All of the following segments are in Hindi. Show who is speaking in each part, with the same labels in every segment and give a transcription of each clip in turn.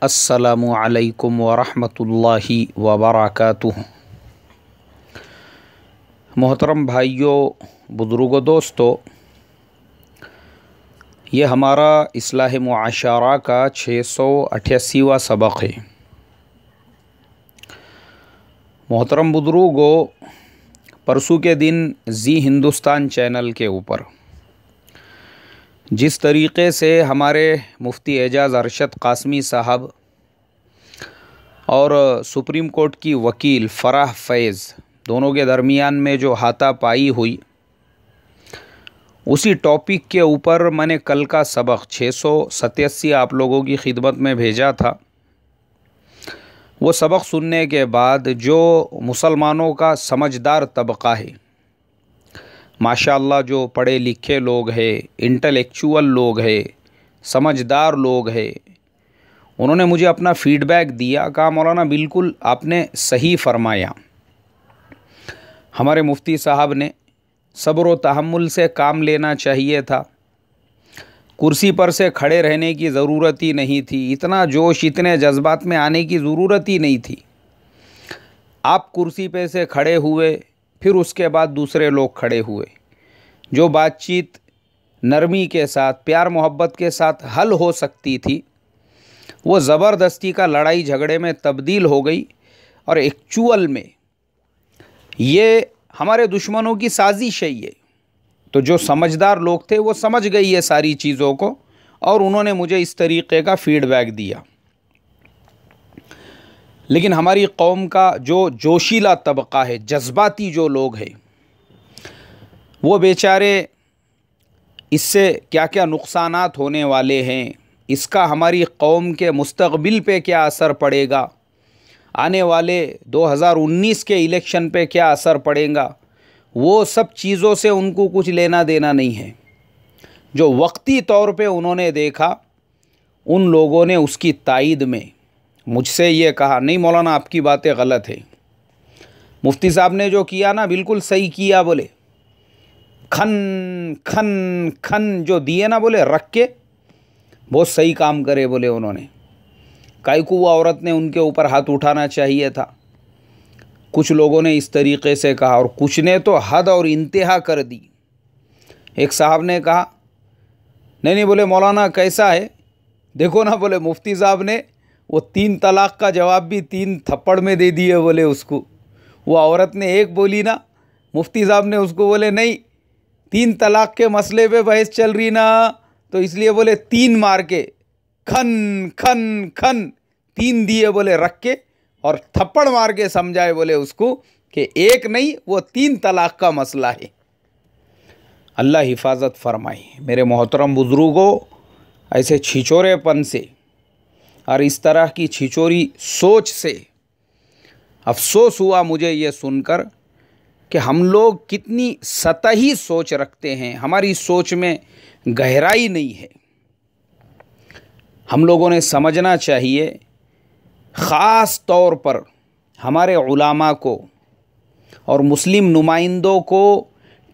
Speaker 1: अस्सलामु अलैकुम वरहमतुल्लाहि वबरकातुहू। मोहतरम भाइयों, बुज़ुर्गों, दोस्तों, ये हमारा इस्लाह मुआशरा का 688वां सबक है। मोहतरम बुज़ुर्गों, परसों के दिन जी हिंदुस्तान चैनल के ऊपर जिस तरीक़े से हमारे मुफ्ती एजाज़ अरशद कासमी साहब और सुप्रीम कोर्ट की वकील फ़राह फैज़ दोनों के दरमियान में जो हाथापाई हुई, उसी टॉपिक के ऊपर मैंने कल का सबक 687 आप लोगों की खिदमत में भेजा था। वो सबक सुनने के बाद जो मुसलमानों का समझदार तबका है, माशाअल्लाह, जो पढ़े लिखे लोग हैं, इंटेलेक्चुअल लोग हैं, समझदार लोग हैं, उन्होंने मुझे अपना फ़ीडबैक दिया। कहा, मौलाना बिल्कुल आपने सही फरमाया। हमारे मुफ्ती साहब ने सब्र व तहम्मुल से काम लेना चाहिए था। कुर्सी पर से खड़े रहने की ज़रूरत ही नहीं थी, इतना जोश, इतने जज्बात में आने की ज़रूरत ही नहीं थी। आप कुर्सी पे से खड़े हुए, फिर उसके बाद दूसरे लोग खड़े हुए। जो बातचीत नरमी के साथ, प्यार मोहब्बत के साथ हल हो सकती थी, वो ज़बरदस्ती का लड़ाई झगड़े में तब्दील हो गई। और एक्चुअल में ये हमारे दुश्मनों की साजिश है। ये तो जो समझदार लोग थे वो समझ गए ये सारी चीज़ों को, और उन्होंने मुझे इस तरीक़े का फ़ीडबैक दिया। लेकिन हमारी कौम का जो जोशीला तबका है, जज्बाती जो लोग हैं, वो बेचारे इससे क्या क्या नुकसानात होने वाले हैं, इसका हमारी कौम के मुस्तक़बिल पे क्या असर पड़ेगा, आने वाले 2019 के इलेक्शन पे क्या असर पड़ेगा, वो सब चीज़ों से उनको कुछ लेना देना नहीं है। जो वक्ती तौर पे उन्होंने देखा, उन लोगों ने उसकी तायद में मुझसे ये कहा, नहीं मौलाना आपकी बातें गलत है। मुफ्ती साहब ने जो किया ना, बिल्कुल सही किया। बोले खन खन खन जो दिए ना, बोले रख के, बहुत सही काम करे। बोले उन्होंने काई को वो औरत ने उनके ऊपर हाथ उठाना चाहिए था। कुछ लोगों ने इस तरीक़े से कहा और कुछ ने तो हद और इंतहा कर दी। एक साहब ने कहा, नहीं, बोले मौलाना कैसा है, देखो ना, बोले मुफ्ती साहब ने वो 3 तलाक़ का जवाब भी 3 थप्पड़ में दे दिए। बोले उसको, वो औरत ने एक बोली ना, मुफ्ती साहब ने उसको बोले नहीं, 3 तलाक़ के मसले पे बहस चल रही ना, तो इसलिए बोले 3 मार के, खन खन खन 3 दिए, बोले रख के, और थप्पड़ मार के समझाए बोले उसको कि एक नहीं, वो 3 तलाक़ का मसला है। अल्लाह हिफाजत फरमाए। मेरे मोहतरम बुज़ुर्गों, ऐसे छिचोरेपन से और इस तरह की छिचोरी सोच से अफसोस हुआ मुझे ये सुनकर कि हम लोग कितनी सतही सोच रखते हैं, हमारी सोच में गहराई नहीं है। हम लोगों ने समझना चाहिए, ख़ास तौर पर हमारे उलामा को और मुस्लिम नुमाइंदों को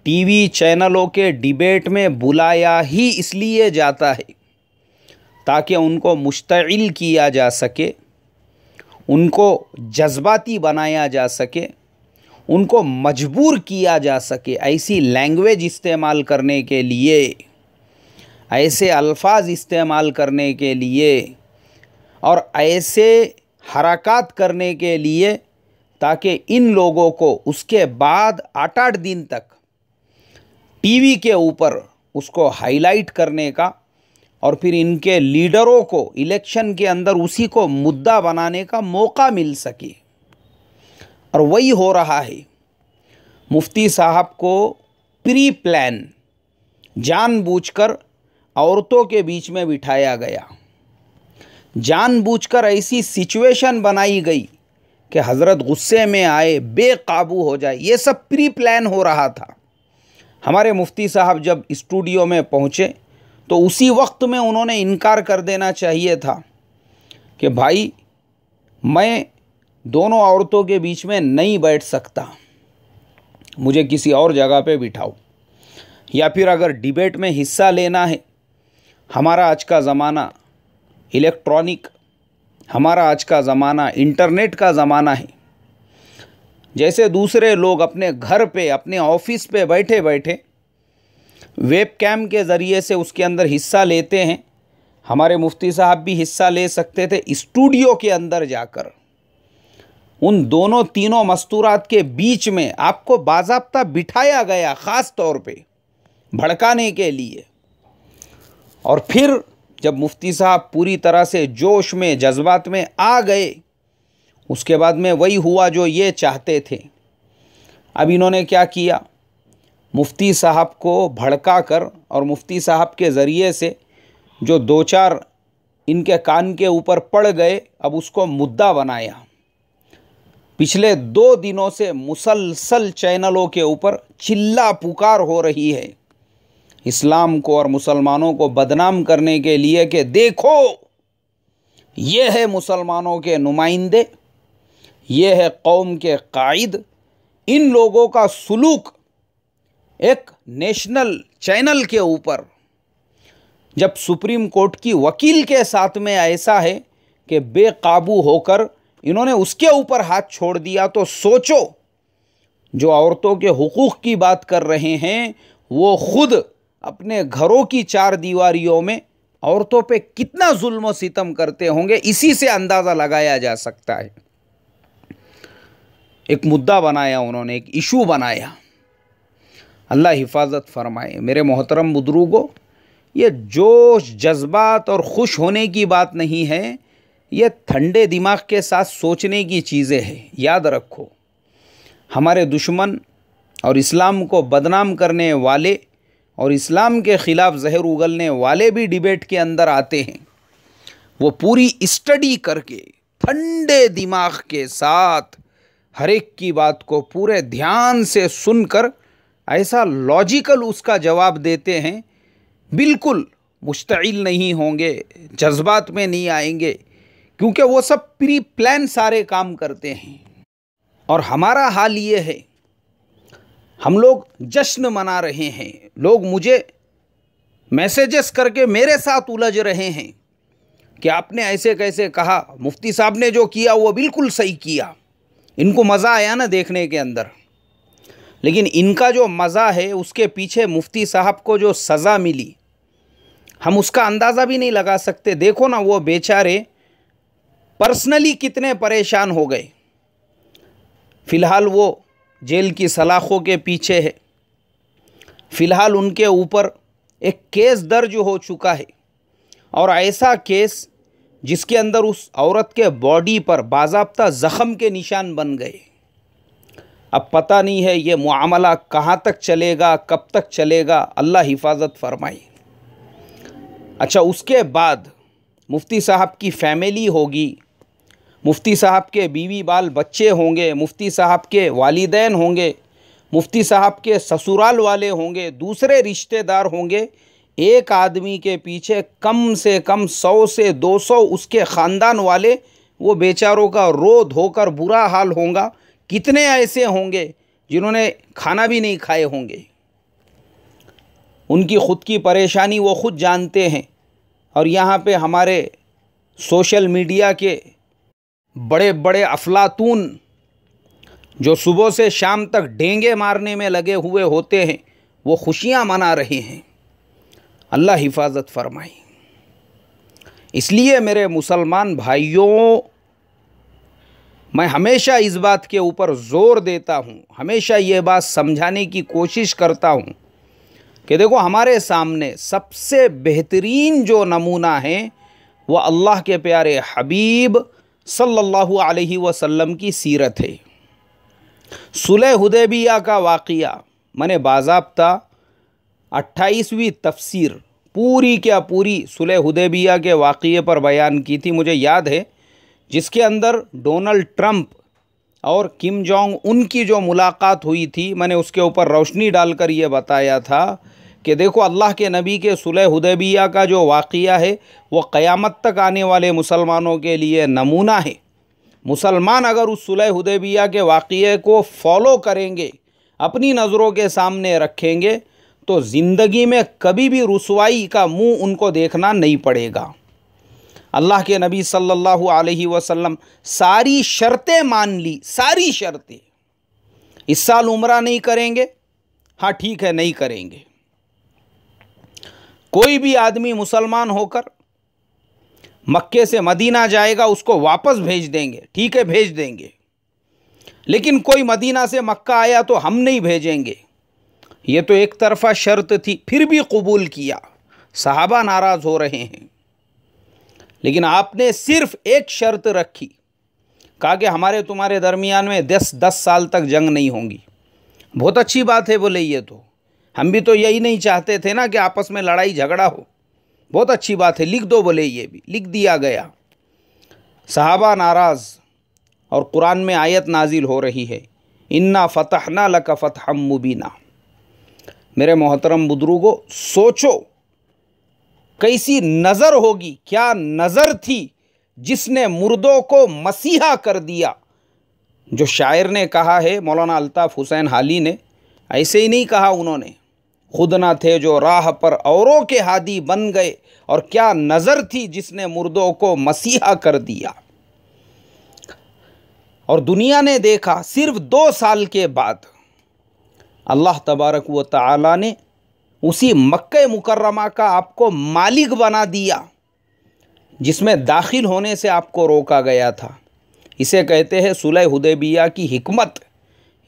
Speaker 1: टीवी चैनलों के डिबेट में बुलाया ही इसलिए जाता है ताकि उनको मुश्तइल किया जा सके, उनको जज्बाती बनाया जा सके, उनको मजबूर किया जा सके ऐसी लैंग्वेज इस्तेमाल करने के लिए, ऐसे अल्फाज इस्तेमाल करने के लिए, और ऐसे हरकत करने के लिए, ताकि इन लोगों को उसके बाद 8-8 दिन तक टीवी के ऊपर उसको हाईलाइट करने का, और फिर इनके लीडरों को इलेक्शन के अंदर उसी को मुद्दा बनाने का मौका मिल सके। और वही हो रहा है। मुफ्ती साहब को प्री प्लान जानबूझकर औरतों के बीच में बिठाया गया, जानबूझकर ऐसी सिचुएशन बनाई गई कि हज़रत गुस्से में आए, बेकाबू हो जाए। ये सब प्री प्लान हो रहा था। हमारे मुफ्ती साहब जब स्टूडियो में पहुँचे तो उसी वक्त में उन्होंने इनकार कर देना चाहिए था कि भाई, मैं दोनों औरतों के बीच में नहीं बैठ सकता, मुझे किसी और जगह पे बिठाओ। या फिर अगर डिबेट में हिस्सा लेना है, हमारा आज का ज़माना इलेक्ट्रॉनिक हमारा आज का ज़माना इंटरनेट का ज़माना है। जैसे दूसरे लोग अपने घर पे, अपने ऑफिस पे बैठे बैठे वेब कैम के ज़रिए से उसके अंदर हिस्सा लेते हैं, हमारे मुफ्ती साहब भी हिस्सा ले सकते थे। स्टूडियो के अंदर जाकर उन दोनों तीनों मस्तूरात के बीच में आपको बाज़ाब्ता बिठाया गया, ख़ास तौर पे भड़काने के लिए। और फिर जब मुफ्ती साहब पूरी तरह से जोश में, जज्बात में आ गए, उसके बाद में वही हुआ जो ये चाहते थे। अब इन्होंने क्या किया, मुफ्ती साहब को भड़का कर और मुफ्ती साहब के ज़रिए से जो दो चार इनके कान के ऊपर पड़ गए, अब उसको मुद्दा बनाया। पिछले 2 दिनों से मुसलसल चैनलों के ऊपर चिल्ला पुकार हो रही है इस्लाम को और मुसलमानों को बदनाम करने के लिए कि देखो ये है मुसलमानों के नुमाइंदे, ये है कौम के कायद। इन लोगों का सुलूक एक नेशनल चैनल के ऊपर जब सुप्रीम कोर्ट की वकील के साथ में ऐसा है कि बेकाबू होकर इन्होंने उसके ऊपर हाथ छोड़ दिया, तो सोचो जो औरतों के हुकूक की बात कर रहे हैं वो खुद अपने घरों की 4 दीवारियों में औरतों पे कितना जुल्म और सितम करते होंगे। इसी से अंदाज़ा लगाया जा सकता है। एक मुद्दा बनाया उन्होंने, एक इशू बनाया। अल्लाह हिफाजत फरमाए। मेरे मोहतरम बुजुर्गों, ये जोश, जज्बात और खुश होने की बात नहीं है, ये ठंडे दिमाग के साथ सोचने की चीज़ें हैं। याद रखो, हमारे दुश्मन और इस्लाम को बदनाम करने वाले और इस्लाम के ख़िलाफ़ जहर उगलने वाले भी डिबेट के अंदर आते हैं। वो पूरी स्टडी करके ठंडे दिमाग के साथ हर एक की बात को पूरे ध्यान से सुनकर ऐसा लॉजिकल उसका जवाब देते हैं। बिल्कुल मुश्तइल नहीं होंगे, जज्बात में नहीं आएंगे, क्योंकि वो सब प्री प्लान सारे काम करते हैं। और हमारा हाल ये है, हम लोग जश्न मना रहे हैं। लोग मुझे मैसेजेस करके मेरे साथ उलझ रहे हैं कि आपने ऐसे कैसे कहा, मुफ्ती साहब ने जो किया वो बिल्कुल सही किया। इनको मज़ा आया ना देखने के अंदर, लेकिन इनका जो मज़ा है उसके पीछे मुफ्ती साहब को जो सज़ा मिली हम उसका अंदाज़ा भी नहीं लगा सकते। देखो ना, वो बेचारे पर्सनली कितने परेशान हो गए। फ़िलहाल वो जेल की सलाखों के पीछे है। फ़िलहाल उनके ऊपर एक केस दर्ज हो चुका है, और ऐसा केस जिसके अंदर उस औरत के बॉडी पर बाज़ाब्ता ज़ख़म के निशान बन गए। अब पता नहीं है ये मुआमला कहाँ तक चलेगा, कब तक चलेगा, अल्लाह हिफाजत फरमाए। अच्छा, उसके बाद मुफ्ती साहब की फ़ैमिली होगी, मुफ्ती साहब के बीवी बाल बच्चे होंगे, मुफ्ती साहब के वालिदैन होंगे, मुफ्ती साहब के ससुराल वाले होंगे, दूसरे रिश्तेदार होंगे। एक आदमी के पीछे कम से कम 100 से 200 उसके ख़ानदान वाले, वो बेचारों का रो धोकर बुरा हाल होगा। कितने ऐसे होंगे जिन्होंने खाना भी नहीं खाए होंगे। उनकी ख़ुद की परेशानी वो ख़ुद जानते हैं। और यहाँ पे हमारे सोशल मीडिया के बड़े बड़े अफलातून जो सुबह से शाम तक डेंगे मारने में लगे हुए होते हैं, वो खुशियाँ मना रहे हैं। अल्लाह हिफाजत फरमाए। इसलिए मेरे मुसलमान भाइयों, मैं हमेशा इस बात के ऊपर ज़ोर देता हूँ, हमेशा ये बात समझाने की कोशिश करता हूँ कि देखो, हमारे सामने सबसे बेहतरीन जो नमूना है वो अल्लाह के प्यारे हबीब सल्लल्लाहु अलैहि वसल्लम की सीरत है। सुलह हुदैबिया का वाक़िया मैंने बाज़ाब्ता 28वीं तफसीर पूरी क्या पूरी सुलह हुदैबिया के वाक़िए पर बयान की थी, मुझे याद है, जिसके अंदर डोनाल्ड ट्रंप और किम जोंग उनकी जो मुलाकात हुई थी, मैंने उसके ऊपर रोशनी डालकर ये बताया था कि देखो, अल्लाह के नबी के सुलह हुदैबिया का जो वाक़िया है वो क़यामत तक आने वाले मुसलमानों के लिए नमूना है। मुसलमान अगर उस सुलह हुदैबिया के वाक़िए को फ़ॉलो करेंगे, अपनी नज़रों के सामने रखेंगे, तो ज़िंदगी में कभी भी रुसवाई का मुंह उनको देखना नहीं पड़ेगा। अल्लाह के नबी सल्लल्लाहु अलैहि वसल्लम सारी शर्तें मान ली, सारी शर्तें। इस साल उम्रा नहीं करेंगे, हाँ ठीक है नहीं करेंगे। कोई भी आदमी मुसलमान होकर मक्के से मदीना जाएगा, उसको वापस भेज देंगे, ठीक है भेज देंगे। लेकिन कोई मदीना से मक्का आया तो हम नहीं भेजेंगे। ये तो एक तरफा शर्त थी, फिर भी कबूल किया। सहाबा नाराज़ हो रहे हैं, लेकिन आपने सिर्फ एक शर्त रखी, कहा कि हमारे तुम्हारे दरमियान में 10 साल तक जंग नहीं होंगी। बहुत अच्छी बात है बोले, ये तो हम भी तो यही नहीं चाहते थे ना कि आपस में लड़ाई झगड़ा हो। बहुत अच्छी बात है, लिख दो बोले, ये भी लिख दिया गया। सहाबा नाराज़, और कुरान में आयत नाजिल हो रही है, इन्ना फतहना लक फतहम मुबीना। मेरे मोहतरम बुजुर्गों, सोचो कैसी नज़र होगी, क्या नज़र थी जिसने मुर्दों को मसीहा कर दिया। जो शायर ने कहा है, मौलाना अल्ताफ़ हुसैन हाली ने, ऐसे ही नहीं कहा उन्होंने, खुद ना थे जो राह पर औरों के हादी बन गए, और क्या नज़र थी जिसने मुर्दों को मसीहा कर दिया। और दुनिया ने देखा, सिर्फ 2 साल के बाद अल्लाह तबारक व तआला ने उसी मक्के मुकर्रमा का आपको मालिक बना दिया जिसमें दाखिल होने से आपको रोका गया था। इसे कहते हैं सुलह हुदैबिया की हिकमत।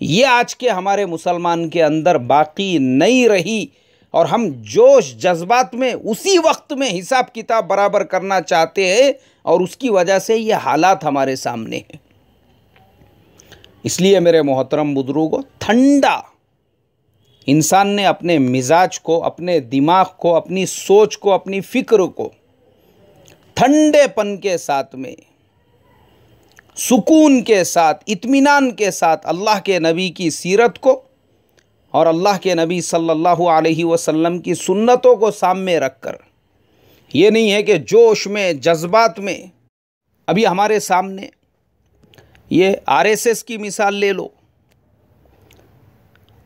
Speaker 1: ये आज के हमारे मुसलमान के अंदर बाकी नहीं रही, और हम जोश जज्बात में उसी वक्त में हिसाब किताब बराबर करना चाहते हैं, और उसकी वजह से ये हालात हमारे सामने हैं। इसलिए मेरे मोहतरम बुजुर्गों, ठंडा इंसान ने अपने मिजाज को, अपने दिमाग को, अपनी सोच को, अपनी फ़िक्र को ठंडेपन के साथ में, सुकून के साथ, इत्मीनान के साथ अल्लाह के नबी की सीरत को और अल्लाह के नबी सल्लल्लाहु अलैहि वसल्लम की सुन्नतों को सामने रखकर, ये नहीं है कि जोश में, जज्बात में। अभी हमारे सामने ये आरएसएस की मिसाल ले लो।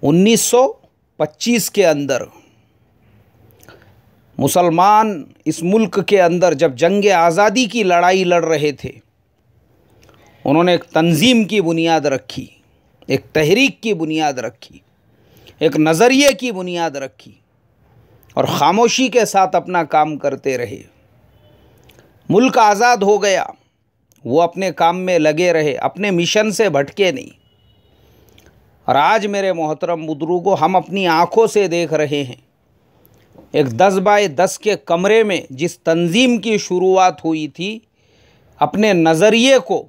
Speaker 1: 1925 के अंदर मुसलमान इस मुल्क के अंदर जब जंग आज़ादी की लड़ाई लड़ रहे थे, उन्होंने एक तंजीम की बुनियाद रखी, एक तहरीक की बुनियाद रखी, एक नज़रिए की बुनियाद रखी, और ख़ामोशी के साथ अपना काम करते रहे। मुल्क आज़ाद हो गया, वो अपने काम में लगे रहे, अपने मिशन से भटके नहीं। और आज मेरे मोहतरम बुजुर्गों, हम अपनी आँखों से देख रहे हैं, एक 10 बाय 10 के कमरे में जिस तंजीम की शुरुआत हुई थी, अपने नज़रिए को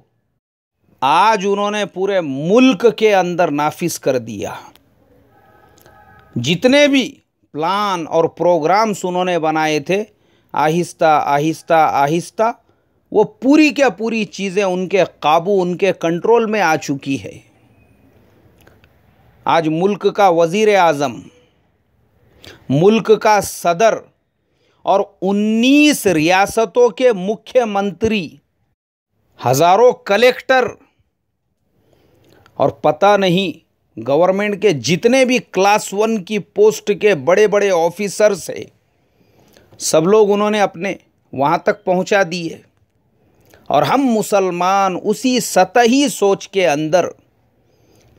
Speaker 1: आज उन्होंने पूरे मुल्क के अंदर नाफिज कर दिया। जितने भी प्लान और प्रोग्राम्स उन्होंने बनाए थे, आहिस्ता आहिस्ता आहिस्ता वो पूरी क्या पूरी चीज़ें उनके काबू, उनके कंट्रोल में आ चुकी है। आज मुल्क का वज़ीर आज़म, मुल्क का सदर और 19 रियासतों के मुख्यमंत्री, हज़ारों कलेक्टर, और पता नहीं गवर्नमेंट के जितने भी क्लास 1 की पोस्ट के बड़े बड़े ऑफिसर्स हैं, सब लोग उन्होंने अपने वहाँ तक पहुँचा दिए। और हम मुसलमान उसी सतही सोच के अंदर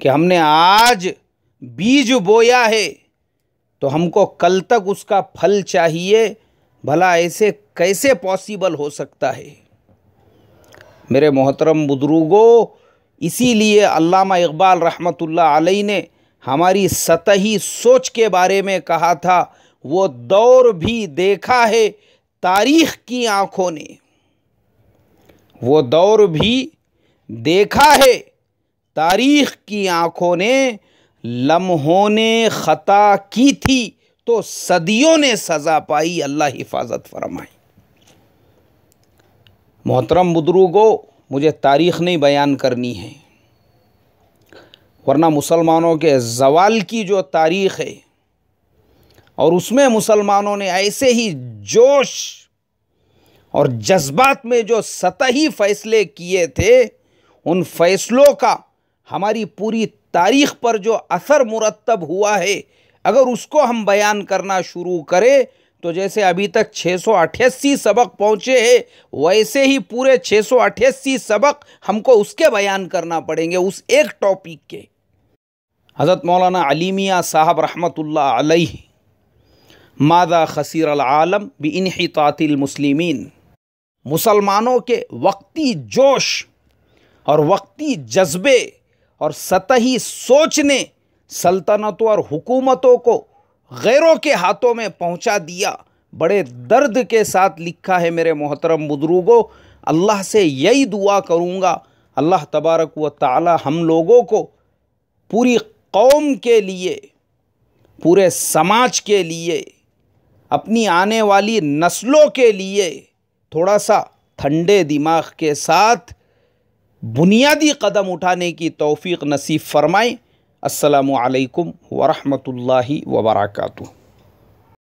Speaker 1: कि हमने आज बीज बोया है तो हमको कल तक उसका फल चाहिए, भला ऐसे कैसे पॉसिबल हो सकता है। मेरे मोहतरम बुजुर्गों, इसीलिए अल्लामा इकबाल रहमतुल्लाह अलैह ने हमारी सतही सोच के बारे में कहा था, वो दौर भी देखा है तारीख़ की आँखों ने, वो दौर भी देखा है तारीख़ की आँखों ने, लम्हों ने ख़ता की थी तो सदियों ने सज़ा पाई, अल्लाह हिफाजत फरमाए। मोहतरम बुजुर्गों, मुझे तारीख़ नहीं बयान करनी है, वरना मुसलमानों के ज़वाल की जो तारीख़ है, और उसमें मुसलमानों ने ऐसे ही जोश और जज्बात में जो सतही फ़ैसले किए थे, उन फ़ैसलों का हमारी पूरी तारीख़ पर जो असर मुरतब हुआ है, अगर उसको हम बयान करना शुरू करें तो जैसे अभी तक 688 सबक पहुँचे हैं, वैसे ही पूरे 688 सबक हमको उसके बयान करना पड़ेंगे, उस एक टॉपिक के। हज़रत मौलाना अली मियाँ साहब रहमतुल्लाह अलैह मादा खसीर अल आलम बिइन्हितातिल मुस्लिमीन, मुसलमानों के वक्ती जोश और वक्ती जज्बे और सतही सोच ने सल्तनतों और हुकूमतों को गैरों के हाथों में पहुंचा दिया। बड़े दर्द के साथ लिखा है मेरे मोहतरम बुजुर्गों। अल्लाह से यही दुआ करूँगा, अल्लाह तबारक व तआला हम लोगों को पूरी कौम के लिए, पूरे समाज के लिए, अपनी आने वाली नस्लों के लिए थोड़ा सा ठंडे दिमाग के साथ बुनियादी कदम उठाने की तौफीक नसीब फरमाएं। अस्सलामु अलैकुम व रहमतुल्लाहि व बरकातुहू।